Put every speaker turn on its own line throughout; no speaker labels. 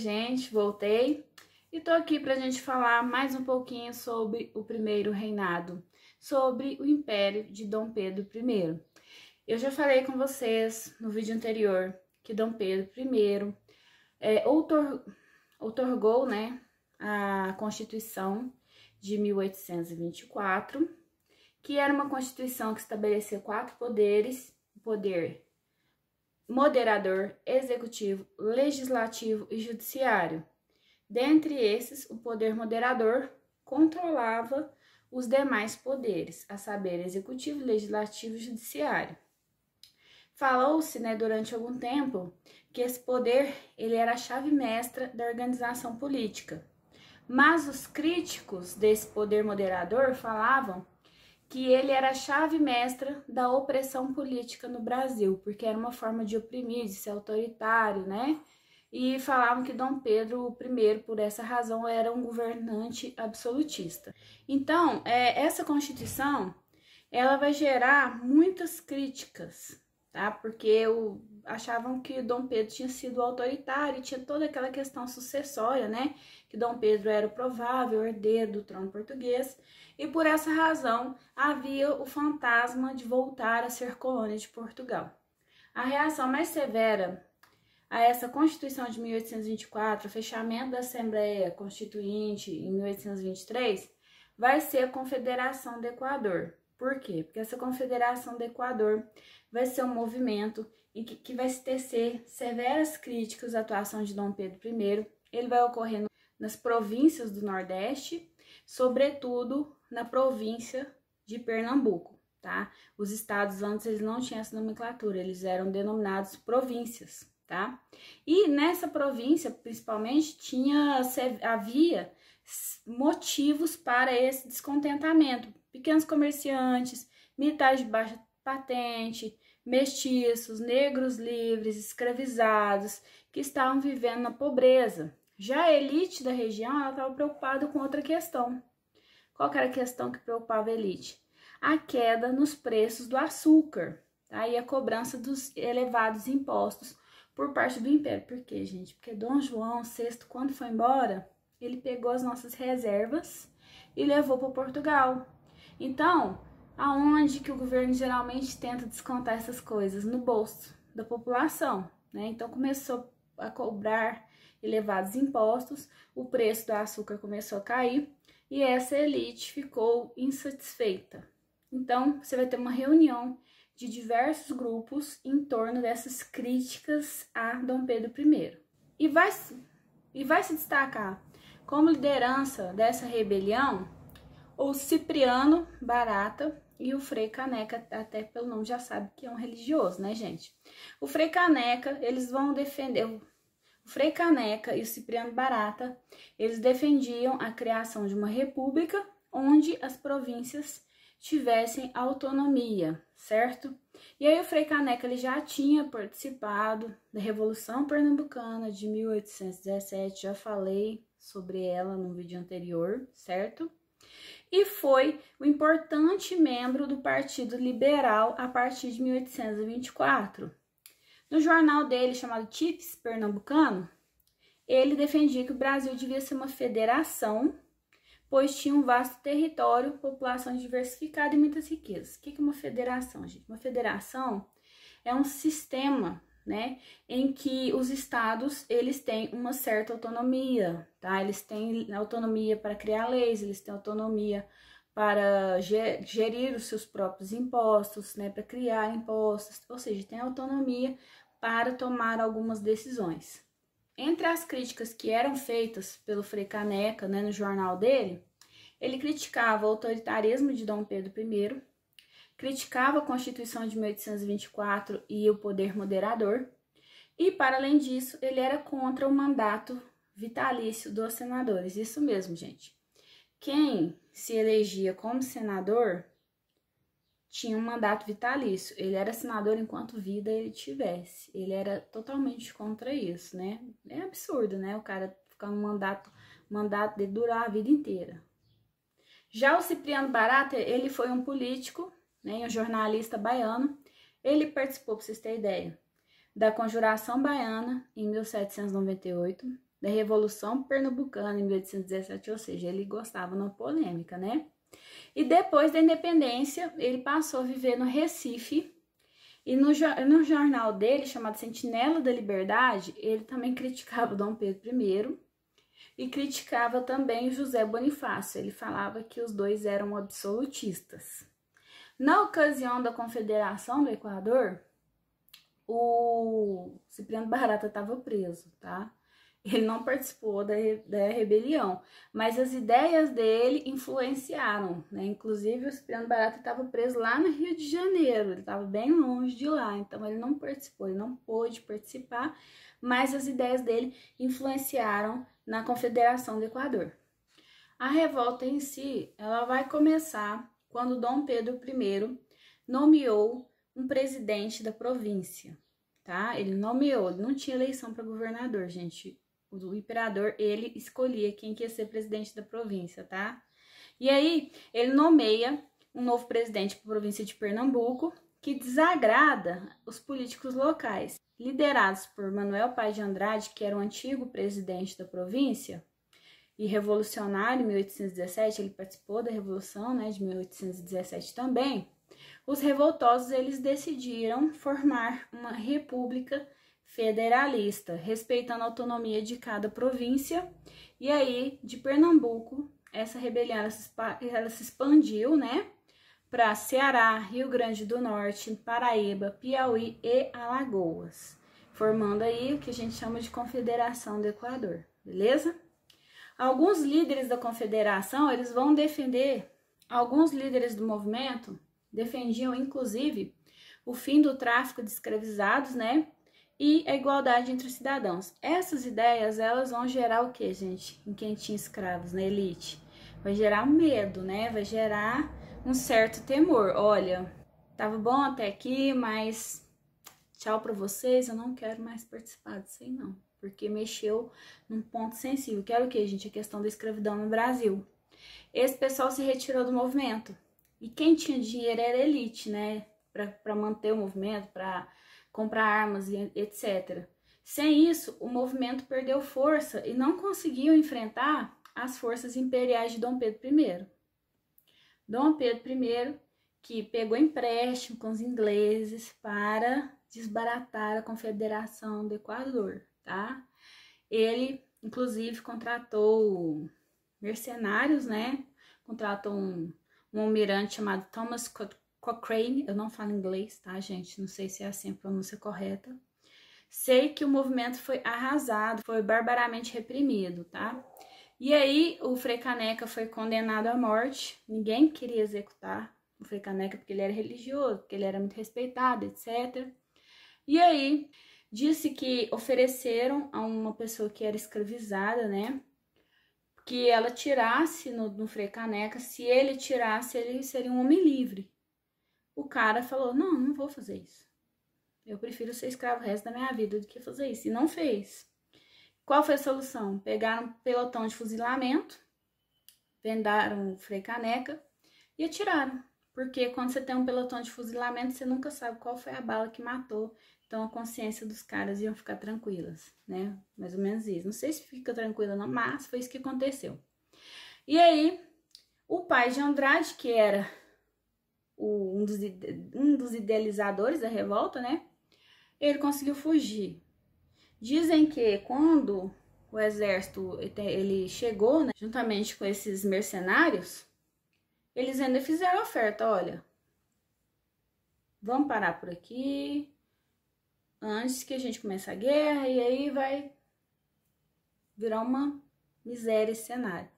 gente? Voltei e tô aqui pra gente falar mais um pouquinho sobre o primeiro reinado, sobre o Império de Dom Pedro I. Eu já falei com vocês no vídeo anterior que Dom Pedro I outorgou, né, a Constituição de 1824, que era uma Constituição que estabelecia 4 poderes: o poder moderador, executivo, legislativo e judiciário. Dentre esses, o poder moderador controlava os demais poderes, a saber, executivo, legislativo e judiciário. Falou-se, né, durante algum tempo, que esse poder ele era a chave mestra da organização política. Mas os críticos desse poder moderador falavam que ele era a chave mestra da opressão política no Brasil, porque era uma forma de oprimir, de ser autoritário, né? E falavam que Dom Pedro I, por essa razão, era um governante absolutista. Então, essa Constituição, ela vai gerar muitas críticas, tá? Porque achavam que Dom Pedro tinha sido autoritário, tinha toda aquela questão sucessória, né? Que Dom Pedro era o provável herdeiro do trono português, e por essa razão havia o fantasma de voltar a ser colônia de Portugal. A reação mais severa a essa Constituição de 1824, o fechamento da Assembleia Constituinte em 1823, vai ser a Confederação do Equador. Por quê? Porque essa Confederação do Equador vai ser um movimento em que vai se tecer severas críticas à atuação de Dom Pedro I. Ele vai ocorrer nas províncias do Nordeste, sobretudo na província de Pernambuco, tá? Os estados antes eles não tinham essa nomenclatura, eles eram denominados províncias, tá? E nessa província, principalmente, havia motivos para esse descontentamento. Pequenos comerciantes, militares de baixa patente, mestiços, negros livres, escravizados, que estavam vivendo na pobreza. Já a elite da região, ela estava preocupada com outra questão. Qual que era a questão que preocupava a elite? A queda nos preços do açúcar, tá? E a cobrança dos elevados impostos por parte do Império. Por quê, gente? Porque Dom João VI, quando foi embora, ele pegou as nossas reservas e levou para Portugal. Então, aonde que o governo geralmente tenta descontar essas coisas? No bolso da população, né? Então, começou a cobrar elevados impostos, o preço do açúcar começou a cair e essa elite ficou insatisfeita. Então, você vai ter uma reunião de diversos grupos em torno dessas críticas a Dom Pedro I. E vai se destacar como liderança dessa rebelião o Cipriano Barata e o Frei Caneca, até pelo nome já sabe que é um religioso, né, gente? O Frei Caneca, eles vão defender... O Frei Caneca e o Cipriano Barata, eles defendiam a criação de uma república onde as províncias tivessem autonomia, certo? E aí o Frei Caneca ele já tinha participado da Revolução Pernambucana de 1817, já falei sobre ela no vídeo anterior, certo? E foi um importante membro do Partido Liberal a partir de 1824. No jornal dele, chamado Tips Pernambucano, ele defendia que o Brasil devia ser uma federação, pois tinha um vasto território, população diversificada e muitas riquezas. O que é uma federação, gente? Uma federação é um sistema, né, em que os estados, eles têm uma certa autonomia, tá? Eles têm autonomia para criar leis, eles têm autonomia para gerir os seus próprios impostos, né, para criar impostos, ou seja, tem autonomia para tomar algumas decisões. Entre as críticas que eram feitas pelo Frei Caneca, né, no jornal dele, ele criticava o autoritarismo de Dom Pedro I, criticava a Constituição de 1824 e o poder moderador, e, para além disso, ele era contra o mandato vitalício dos senadores. Isso mesmo, gente. Quem se elegia como senador tinha um mandato vitalício. Ele era senador enquanto vida ele tivesse. Ele era totalmente contra isso, né? É absurdo, né? O cara ficar no mandato de durar a vida inteira. Já o Cipriano Barata, ele foi um político, né, um jornalista baiano. Ele participou, para vocês terem ideia, da Conjuração Baiana em 1798. da Revolução Pernambucana em 1817, ou seja, ele gostava de uma polêmica, né? E depois da independência, ele passou a viver no Recife, e no jornal dele, chamado Sentinela da Liberdade, ele também criticava Dom Pedro I e criticava também José Bonifácio. Ele falava que os dois eram absolutistas. Na ocasião da Confederação do Equador, o Cipriano Barata estava preso, tá? Ele não participou da rebelião, mas as ideias dele influenciaram, né? Inclusive, o Cipriano Barata estava preso lá no Rio de Janeiro, ele estava bem longe de lá, então ele não participou, ele não pôde participar, mas as ideias dele influenciaram na Confederação do Equador. A revolta em si, ela vai começar quando Dom Pedro I nomeou um presidente da província, tá? Ele nomeou, não tinha eleição para governador, gente. O imperador, ele escolhia quem que ia ser presidente da província, tá? E aí, ele nomeia um novo presidente para a província de Pernambuco, que desagrada os políticos locais. Liderados por Manuel Paz de Andrade, que era o antigo presidente da província, e revolucionário em 1817, ele participou da Revolução, né, de 1817 também. Os revoltosos, eles decidiram formar uma república federalista, respeitando a autonomia de cada província. E aí, de Pernambuco, essa rebelião ela se expandiu, né, para Ceará, Rio Grande do Norte, Paraíba, Piauí e Alagoas, formando aí o que a gente chama de Confederação do Equador, beleza? Alguns líderes da Confederação, eles vão defender, alguns líderes do movimento defendiam, inclusive, o fim do tráfico de escravizados, né? E a igualdade entre os cidadãos. Essas ideias, elas vão gerar o que, gente? Em quem tinha escravos, na elite? Vai gerar medo, né? Vai gerar um certo temor. Olha, tava bom até aqui, mas tchau pra vocês, eu não quero mais participar disso aí, não. Porque mexeu num ponto sensível. Que era o que, gente? A questão da escravidão no Brasil. Esse pessoal se retirou do movimento. E quem tinha dinheiro era a elite, né? Para manter o movimento, para comprar armas e etc. Sem isso, o movimento perdeu força e não conseguiu enfrentar as forças imperiais de Dom Pedro I. Dom Pedro I, que pegou empréstimo com os ingleses para desbaratar a Confederação do Equador, tá? Ele, inclusive, contratou mercenários, né? Contratou um almirante chamado Thomas Cochrane, eu não falo inglês, tá, gente? Não sei se é assim a pronúncia correta. Sei que o movimento foi arrasado, foi barbaramente reprimido, tá? E aí, o Frei Caneca foi condenado à morte, ninguém queria executar o Frei Caneca porque ele era religioso, porque ele era muito respeitado, etc. E aí, disse que ofereceram a uma pessoa que era escravizada, né? Que ela tirasse no Frei Caneca, se ele tirasse, ele seria um homem livre. O cara falou, não vou fazer isso. Eu prefiro ser escravo o resto da minha vida do que fazer isso. E não fez. Qual foi a solução? Pegaram um pelotão de fuzilamento, vendaram o Frei Caneca e atiraram. Porque quando você tem um pelotão de fuzilamento, você nunca sabe qual foi a bala que matou. Então a consciência dos caras iam ficar tranquilas, né? Mais ou menos isso. Não sei se fica tranquila não, mas foi isso que aconteceu. E aí, o Paz de Andrade, que era um dos idealizadores da revolta, né? Ele conseguiu fugir. Dizem que quando o exército ele chegou, né, juntamente com esses mercenários, eles ainda fizeram oferta, olha, vamos parar por aqui antes que a gente comece a guerra e aí vai virar uma miséria esse cenário.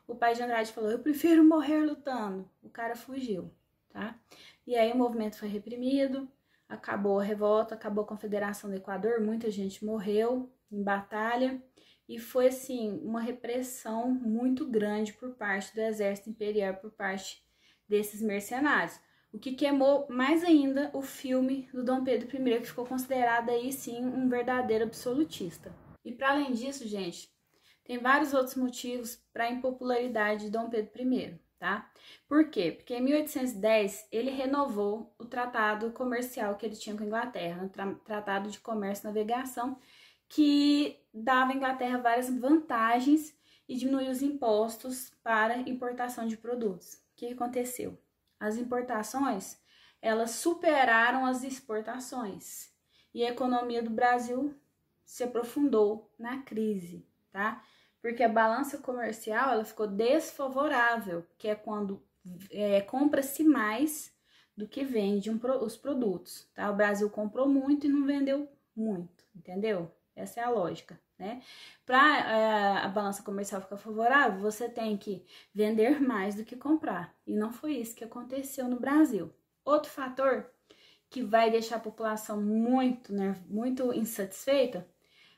O Paz de Andrade falou, eu prefiro morrer lutando. O cara fugiu, tá? E aí o movimento foi reprimido, acabou a revolta, acabou a Confederação do Equador, muita gente morreu em batalha e foi assim uma repressão muito grande por parte do exército imperial, por parte desses mercenários. O que queimou mais ainda o filme do Dom Pedro I, que ficou considerado aí sim um verdadeiro absolutista. E para além disso, gente, tem vários outros motivos para a impopularidade de Dom Pedro I. Tá? Por quê? Porque em 1810 ele renovou o tratado comercial que ele tinha com a Inglaterra, o Tratado de Comércio e Navegação, que dava à Inglaterra várias vantagens e diminuía os impostos para importação de produtos. O que aconteceu? As importações, elas superaram as exportações e a economia do Brasil se aprofundou na crise, tá? Porque a balança comercial, ela ficou desfavorável, que é quando compra-se mais do que vende os produtos, tá? O Brasil comprou muito e não vendeu muito, entendeu? Essa é a lógica, né? Para a balança comercial ficar favorável, você tem que vender mais do que comprar. E não foi isso que aconteceu no Brasil. Outro fator que vai deixar a população muito insatisfeita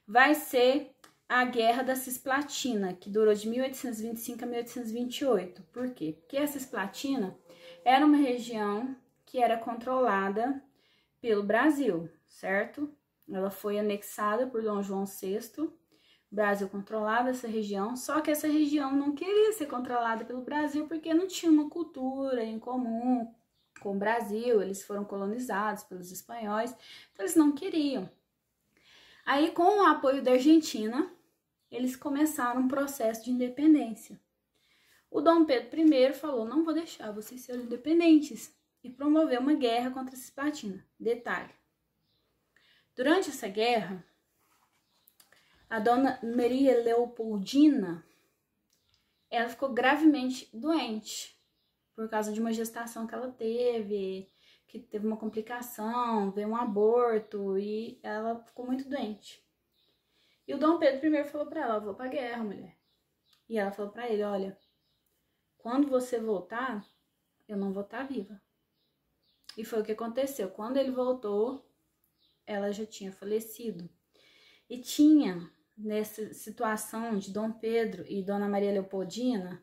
vai ser a Guerra da Cisplatina, que durou de 1825 a 1828. Por quê? Porque a Cisplatina era uma região que era controlada pelo Brasil, certo? Ela foi anexada por Dom João VI. O Brasil controlava essa região, só que essa região não queria ser controlada pelo Brasil porque não tinha uma cultura em comum com o Brasil. Eles foram colonizados pelos espanhóis, então eles não queriam. Aí, com o apoio da Argentina, eles começaram um processo de independência. O Dom Pedro I falou: não vou deixar vocês serem independentes, e promoveu uma guerra contra a Cisplatina. Detalhe: durante essa guerra, a Dona Maria Leopoldina, ela ficou gravemente doente por causa de uma gestação que ela teve, que teve uma complicação, veio um aborto e ela ficou muito doente. E o Dom Pedro I falou para ela: vou pra guerra, mulher. E ela falou para ele: olha, quando você voltar, eu não vou estar viva. E foi o que aconteceu. Quando ele voltou, ela já tinha falecido. E tinha, nessa situação de Dom Pedro e Dona Maria Leopoldina,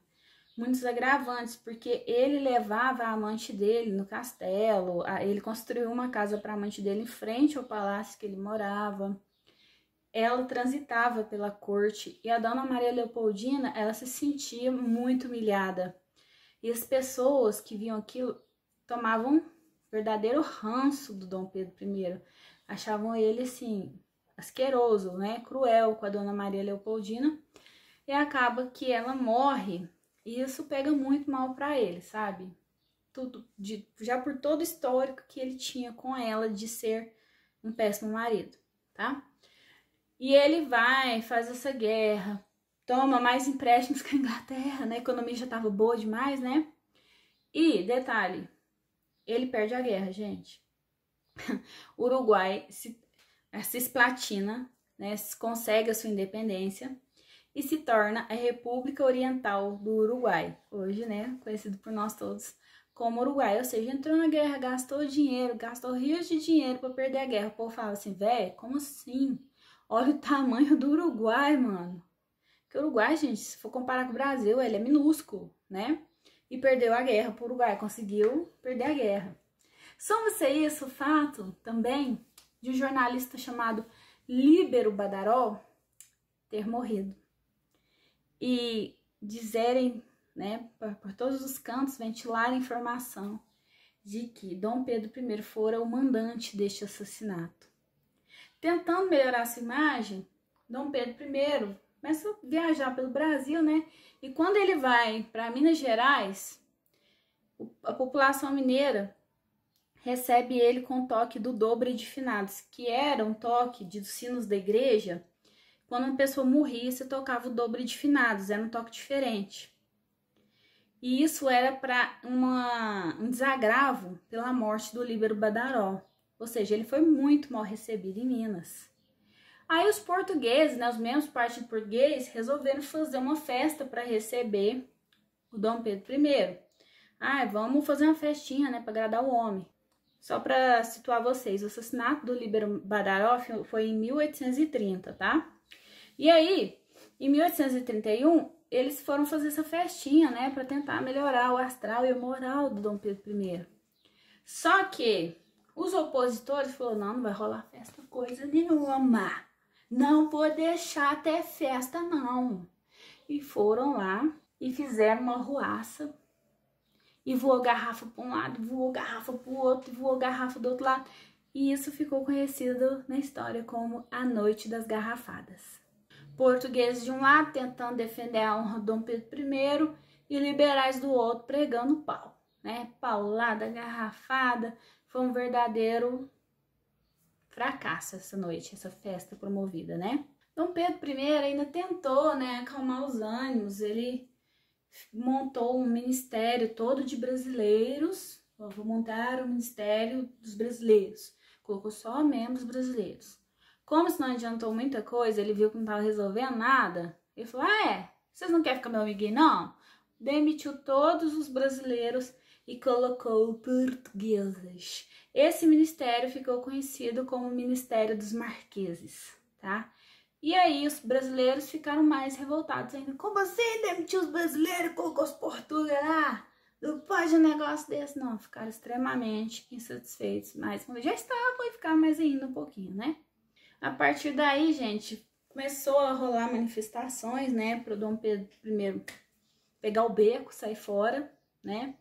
muitos agravantes, porque ele levava a amante dele no castelo, ele construiu uma casa para a amante dele em frente ao palácio que ele morava. Ela transitava pela corte e a Dona Maria Leopoldina, ela se sentia muito humilhada. E as pessoas que viam aquilo tomavam verdadeiro ranço do Dom Pedro I. Achavam ele, assim, asqueroso, né? Cruel com a Dona Maria Leopoldina. E acaba que ela morre. E isso pega muito mal para ele, sabe? Já por todo o histórico que ele tinha com ela de ser um péssimo marido, tá? E ele vai, faz essa guerra, toma mais empréstimos que a Inglaterra, né? A economia já tava boa demais, né? E, detalhe, ele perde a guerra, gente. O Uruguai, a Cisplatina, né, consegue a sua independência e se torna a República Oriental do Uruguai, hoje, né, conhecido por nós todos como Uruguai. Ou seja, entrou na guerra, gastou dinheiro, gastou rios de dinheiro para perder a guerra. O povo fala assim: velho, como assim? Olha o tamanho do Uruguai, mano. Porque o Uruguai, gente, se for comparar com o Brasil, ele é minúsculo, né? E perdeu a guerra pro Uruguai, conseguiu perder a guerra. Soma-se a isso o fato também de um jornalista chamado Líbero Badaró ter morrido. E dizerem, né, por todos os cantos, ventilar a informação de que Dom Pedro I fora o mandante deste assassinato. Tentando melhorar sua imagem, Dom Pedro I começa a viajar pelo Brasil, né? E quando ele vai para Minas Gerais, a população mineira recebe ele com o toque do Dobre de Finados, que era um toque dos sinos da igreja. Quando uma pessoa morria, você tocava o Dobre de Finados, era um toque diferente. E isso era para um desagravo pela morte do Líbero Badaró. Ou seja, ele foi muito mal recebido em Minas. Aí os portugueses, né, os membros do partido português, resolveram fazer uma festa para receber o Dom Pedro I. Vamos fazer uma festinha, né, para agradar o homem. Só para situar vocês, o assassinato do Líbero Badaró foi em 1830, tá? E aí, em 1831, eles foram fazer essa festinha, né, para tentar melhorar o astral e a moral do Dom Pedro I. Só que os opositores falaram: não vai rolar festa coisa nenhuma. Não vou deixar ter festa, não. E foram lá e fizeram uma ruaça. E voou garrafa para um lado, voou garrafa para o outro, voou garrafa do outro lado. E isso ficou conhecido na história como a Noite das Garrafadas. Portugueses de um lado tentando defender a honra de Dom Pedro I e liberais do outro pregando pau, né? Paulada, garrafada, foi um verdadeiro fracasso essa noite, essa festa promovida, né? Dom Pedro I ainda tentou, né, acalmar os ânimos, ele montou um ministério todo de brasileiros, vou montar o Ministério dos Brasileiros, colocou só membros brasileiros. Como isso não adiantou muita coisa, ele viu que não estava resolvendo nada, ele falou, vocês não querem ficar meu amiguinho, não? Demitiu todos os brasileiros e colocou portugueses. Esse ministério ficou conhecido como Ministério dos Marqueses, tá? E aí os brasileiros ficaram mais revoltados ainda. Como assim demitiu os brasileiros e colocou os portugueses lá? Não pode um negócio desse, não. Ficaram extremamente insatisfeitos. Mas já estavam e ficaram mais ainda um pouquinho, né? A partir daí, gente, começou a rolar manifestações, né? Para o Dom Pedro I pegar o beco, sair fora, né?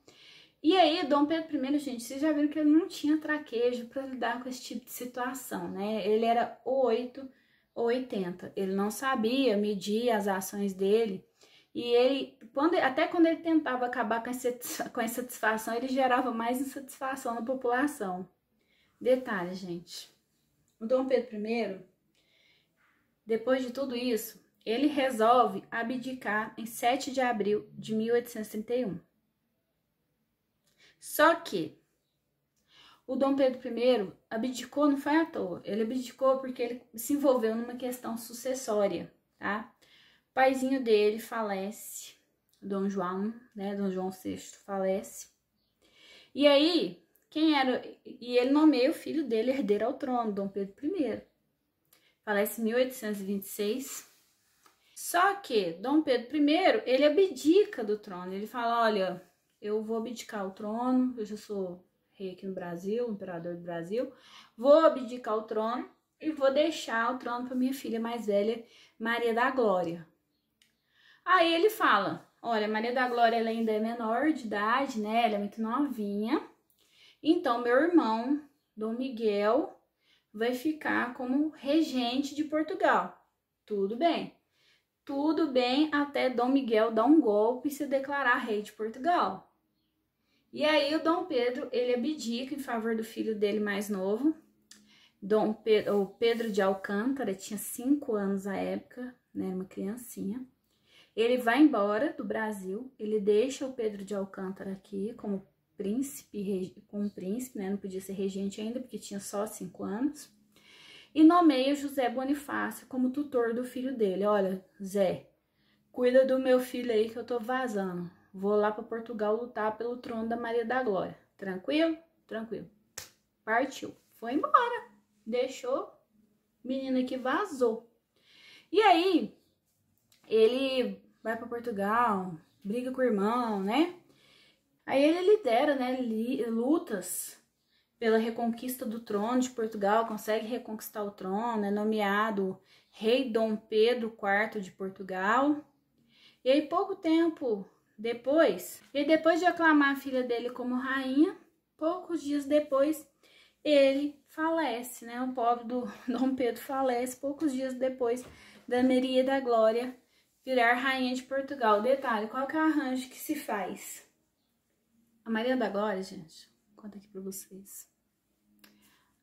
E aí, Dom Pedro I, gente, vocês já viram que ele não tinha traquejo para lidar com esse tipo de situação, né? Ele era 8 ou 80. Ele não sabia medir as ações dele. E ele, até quando ele tentava acabar com a insatisfação, ele gerava mais insatisfação na população. Detalhe, gente. O Dom Pedro I, depois de tudo isso, ele resolve abdicar em 7 de abril de 1831. Só que o Dom Pedro I abdicou, não foi à toa. Ele abdicou porque ele se envolveu numa questão sucessória, tá? O paizinho dele falece, Dom João, né? Dom João VI falece. E aí, e ele nomeia o filho dele herdeiro ao trono, Dom Pedro I. Falece em 1826. Só que Dom Pedro I, ele abdica do trono. Ele fala, olha, eu vou abdicar o trono, eu já sou rei aqui no Brasil, imperador do Brasil, vou abdicar o trono e vou deixar o trono para minha filha mais velha, Maria da Glória. Aí ele fala, olha, Maria da Glória ela ainda é menor de idade, né? Ela é muito novinha. Então, meu irmão, Dom Miguel, vai ficar como regente de Portugal. Tudo bem. Tudo bem até Dom Miguel dar um golpe e se declarar rei de Portugal. E aí o Dom Pedro, ele abdica em favor do filho dele mais novo. O Pedro de Alcântara, tinha 5 anos à época, né? Uma criancinha. Ele vai embora do Brasil, ele deixa o Pedro de Alcântara aqui como príncipe, né? Não podia ser regente ainda, porque tinha só 5 anos. E nomeia José Bonifácio como tutor do filho dele. Olha, Zé, cuida do meu filho aí que eu tô vazando. Vou lá para Portugal lutar pelo trono da Maria da Glória. Tranquilo? Tranquilo. Partiu. Foi embora. Deixou o menino aqui, vazou. E aí, ele vai para Portugal, briga com o irmão, né? Aí ele lidera, né, lutas pela reconquista do trono de Portugal, consegue reconquistar o trono, é nomeado rei Dom Pedro IV de Portugal. E aí, pouco tempo depois, e depois de aclamar a filha dele como rainha, poucos dias depois, ele falece, né? O pobre do Dom Pedro falece poucos dias depois da Maria da Glória virar rainha de Portugal. Detalhe, qual que é o arranjo que se faz? A Maria da Glória, gente, vou contar aqui pra vocês.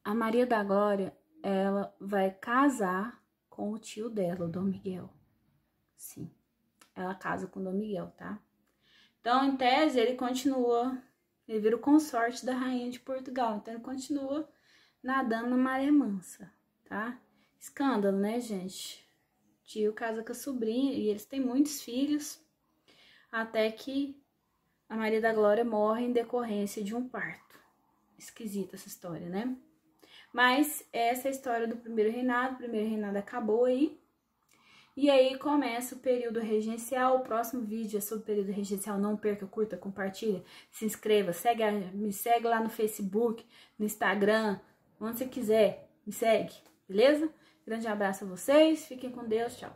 A Maria da Glória, ela vai casar com o tio dela, o Dom Miguel. Sim, ela casa com o Dom Miguel, tá? Então, em tese, ele vira o consorte da rainha de Portugal. Então, ele continua nadando na maré mansa, tá? Escândalo, né, gente? Tio casa com a sobrinha e eles têm muitos filhos, até que a Maria da Glória morre em decorrência de um parto. Esquisita essa história, né? Mas essa é a história do primeiro reinado. O primeiro reinado acabou aí. E aí começa o período regencial. O próximo vídeo é sobre o período regencial. Não perca, curta, compartilha, se inscreva, me segue lá no Facebook, no Instagram, onde você quiser, me segue, beleza? Grande abraço a vocês, fiquem com Deus, tchau.